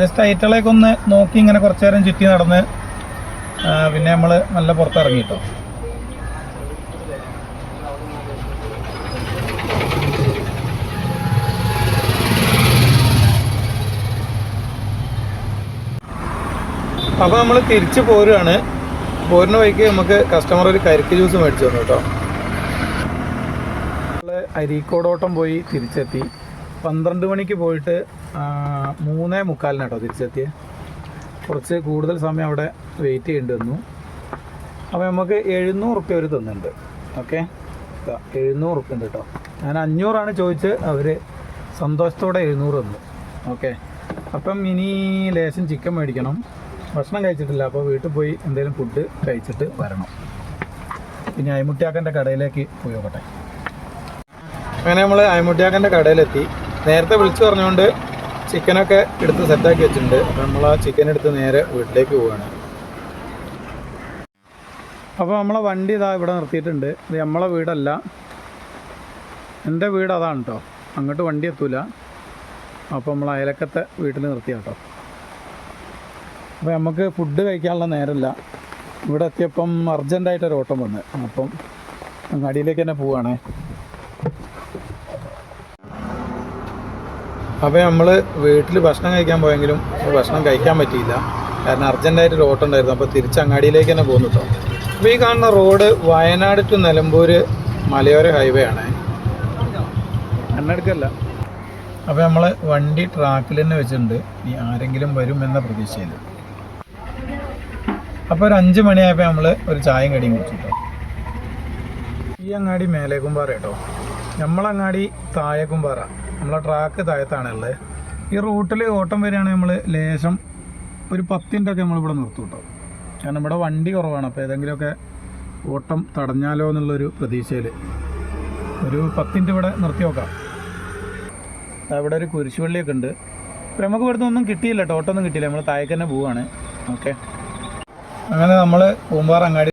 Just ഐറ്റളേക്ക് ഒന്ന് നോക്കി ഇങ്ങനെ കുറച്ച് നേരം ചുറ്റി നടന്ന് പിന്നെ നമ്മൾ നല്ല പുറത്തിറങ്ങി കേട്ടോ. അപ്പോൾ നമ്മൾ തിരിച്ച് പോരുകയാണ്. പോരുന്ന വഴിക്ക് നമുക്ക് കസ്റ്റമർ ഒരു കരിക്ക് ജ്യൂസ് മേടിച്ചു തന്നു കേട്ടോ. നമ്മൾ അരീക്കോടോട്ടം പോയി തിരിച്ചെത്തി. 12 മണിക്ക് പോയിട്ട് 3:45 കേട്ടോ തിരിച്ചെത്തിയത്. കുറച്ച് കൂടുതൽ സമയം അവിടെ വെയിറ്റ് ചെയ്യേണ്ടി വന്നു. അപ്പോൾ നമുക്ക് 700 റുപ്യ അവർ തന്നിട്ടുണ്ട്. ഓക്കെ, 700 റുപ്യ ഉണ്ട് കേട്ടോ. ഞാൻ 500 ചോദിച്ച്, അവർ സന്തോഷത്തോടെ 700 തന്നു. ഓക്കെ, അപ്പം ഇനി ലേശം ചിക്കൻ മേടിക്കണം. ഭക്ഷണം കഴിച്ചിട്ടില്ല, അപ്പോൾ വീട്ടിൽ പോയി എന്തെങ്കിലും ഫുഡ് കഴിച്ചിട്ട് വരണം. പിന്നെ അയമുട്ടിയാക്കൻ്റെ കടയിലേക്ക് പോയി നോക്കട്ടെ. അങ്ങനെ നമ്മൾ അയമുട്ടിയാക്കൻ്റെ കടയിലെത്തി. നേരത്തെ വിളിച്ചു പറഞ്ഞുകൊണ്ട് ചിക്കനൊക്കെ എടുത്ത് സെറ്റാക്കി വെച്ചിട്ടുണ്ട്. അപ്പോൾ നമ്മൾ ആ ചിക്കൻ എടുത്ത് നേരെ വീട്ടിലേക്ക് പോവുകയാണ്. അപ്പോൾ നമ്മളെ വണ്ടി ഇതാ ഇവിടെ നിർത്തിയിട്ടുണ്ട്. ഇത് നമ്മളെ വീടല്ല, എൻ്റെ വീട് അതാണ് കേട്ടോ. അങ്ങോട്ട് വണ്ടി എത്തൂല. അപ്പോൾ നമ്മൾ അയലക്കത്തെ വീട്ടിൽ നിർത്തിയ കേട്ടോ. അപ്പോൾ നമുക്ക് ഫുഡ് കഴിക്കാനുള്ള നേരമില്ല. ഇവിടെ എത്തിയപ്പം അർജൻറ്റായിട്ടൊരു ഓട്ടം വന്ന്, അപ്പം അങ്ങാടിയിലേക്ക് തന്നെ പോവുകയാണേ. അപ്പോൾ നമ്മൾ വീട്ടിൽ ഭക്ഷണം കഴിക്കാൻ പോയെങ്കിലും ഭക്ഷണം കഴിക്കാൻ പറ്റിയില്ല. കാരണം അർജൻറ്റായിട്ടൊരു ഓട്ടം ഉണ്ടായിരുന്നു. അപ്പോൾ തിരിച്ച് അങ്ങാടിയിലേക്ക് തന്നെ പോകുന്നു കേട്ടോ. അപ്പോൾ ഈ കാണുന്ന റോഡ് വയനാട് ടു നിലമ്പൂർ മലയോര ഹൈവേ ആണ്, എണ്ണെടുക്കല്ല. അപ്പോൾ നമ്മൾ വണ്ടി ട്രാക്കിൽ തന്നെ വെച്ചിട്ടുണ്ട്, ഈ ആരെങ്കിലും വരും എന്ന പ്രതീക്ഷയിൽ. അപ്പോൾ ഒരു 5 മണിയായപ്പോൾ നമ്മൾ ഒരു ചായയും കടിയും കുടിച്ചിട്ടോ. ഈ അങ്ങാടി മേലേക്കുംപാറ കേട്ടോ, നമ്മളങ്ങാടി താഴേക്കുംപാറ. നമ്മളെ ട്രാക്ക് താഴത്താണുള്ളത്. ഈ റൂട്ടിൽ ഓട്ടം വരികയാണെങ്കിൽ നമ്മൾ ലേശം ഒരു 10 മിനിറ്റൊക്കെ നമ്മളിവിടെ നിർത്തും കേട്ടോ. കാരണം ഇവിടെ വണ്ടി കുറവാണ്. അപ്പോൾ ഏതെങ്കിലുമൊക്കെ ഓട്ടം തടഞ്ഞാലോ എന്നുള്ളൊരു പ്രതീക്ഷയിൽ ഒരു 10 മിനിറ്റ് ഇവിടെ നിർത്തി നോക്കാം. അവിടെ ഒരു കുരിശുപള്ളിയൊക്കെ ഉണ്ട്. അപ്പോൾ നമുക്ക് ഇവിടുന്ന് ഒന്നും കിട്ടിയില്ല കേട്ടോ, ഓട്ടമൊന്നും കിട്ടിയില്ല. നമ്മൾ താഴേക്ക് തന്നെ പോവുകയാണ്. ഓക്കെ, അങ്ങനെ നമ്മൾ പൂമ്പാറ അങ്ങാടി